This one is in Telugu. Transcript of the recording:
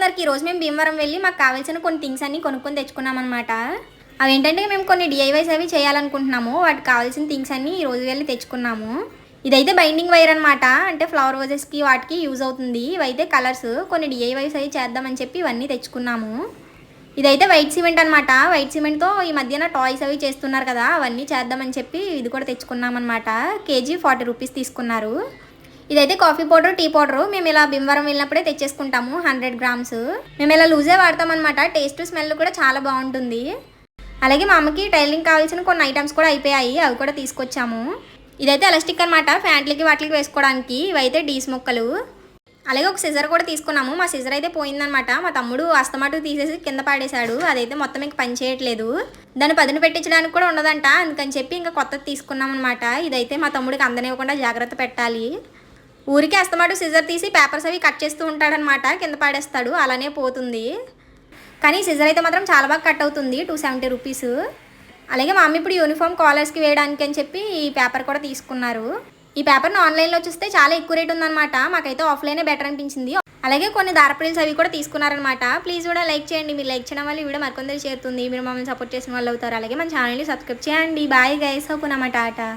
అందరికి ఈరోజు మేము భీమవరం వెళ్ళి మాకు కావాల్సిన కొన్ని థింగ్స్ అన్ని కొనుక్కొని తెచ్చుకున్నాం అనమాట. అవేంటంటే మేము కొన్ని డిఐవైస్ అవి చేయాలనుకుంటున్నాము. వాటికి కావాల్సిన థింగ్స్ అన్ని ఈ రోజు వెళ్ళి తెచ్చుకున్నాము. ఇదైతే బైండింగ్ వైర్ అనమాట. అంటే ఫ్లవర్ వాజెస్కి వాటికి యూజ్ అవుతుంది. ఇవైతే కలర్స్ కొన్ని డిఐవైస్ అవి చేద్దామని చెప్పి ఇవన్నీ తెచ్చుకున్నాము. ఇదైతే వైట్ సిమెంట్ అనమాట. వైట్ సిమెంట్తో ఈ మధ్యన టాయ్స్ అవి చేస్తున్నారు కదా, అవన్నీ చేద్దామని చెప్పి ఇది కూడా తెచ్చుకున్నాం అనమాట. కేజీ 40 రూపీస్ తీసుకున్నారు. ఇదైతే కాఫీ పౌడర్, టీ పౌడర్ మేము ఇలా భీమవరం వెళ్ళినప్పుడే తెచ్చేసుకుంటాము. 100 గ్రామ్స్ మేము ఇలా లూజే వాడతాం అనమాట. టేస్ట్ స్మెల్ కూడా చాలా బాగుంటుంది. అలాగే మా అమ్మకి టైలరింగ్ కావాల్సిన కొన్ని ఐటమ్స్ కూడా అయిపోయాయి, అవి కూడా తీసుకొచ్చాము. ఇదైతే ఎలాస్టిక్ అనమాట, ఫ్యాంట్లకి వాటికి వేసుకోవడానికి. ఇవైతే డీస్ ముక్కలు. అలాగే ఒక సిజర్ కూడా తీసుకున్నాము. మా సిజర్ అయితే పోయిందనమాట. మా తమ్ముడు అస్తమాటు తీసేసి కింద పాడేశాడు. అదైతే మొత్తం ఇంకా పని చేయట్లేదు. దాన్ని పదును పెట్టించడానికి కూడా ఉండదంట. అందుకని చెప్పి ఇంకా కొత్తది తీసుకున్నాం అనమాట. ఇదైతే మా తమ్ముడికి అందనివ్వకుండా జాగ్రత్త పెట్టాలి. ఊరికి అస్తమాటు సిజర్ తీసి పేపర్స్ అవి కట్ చేస్తూ ఉంటాడనమాట. కింద పాడేస్తాడు, అలానే పోతుంది. కానీ సిజర్ అయితే మాత్రం చాలా బాగా కట్ అవుతుంది. 270 రూపీస్. అలాగే మా అమ్మ ఇప్పుడు యూనిఫామ్ కాలర్స్కి వేయడానికి అని చెప్పి ఈ పేపర్ కూడా తీసుకున్నారు. ఈ పేపర్ని ఆన్లైన్లో చూస్తే చాలా ఎక్కువ రేట్ ఉందన్నమాట. మాకైతే ఆఫ్లైనే బెటర్ అనిపించింది. అలాగే కొన్ని దారప్రిల్స్ అవి కూడా తీసుకున్నారనమాట. ప్లీజ్ కూడా లైక్ చేయండి. మీరు లైక్ చేయడం వల్ల ఈ వీడియో మరికొందరు చేరుతుంది. మీరు మమ్మల్ని సపోర్ట్ చేసిన వాళ్ళు అవుతారు. అలాగే మన ఛానల్ని సబ్స్క్రైబ్ చేయండి. బాయ్ గైస్, హోకునమాట టాటా.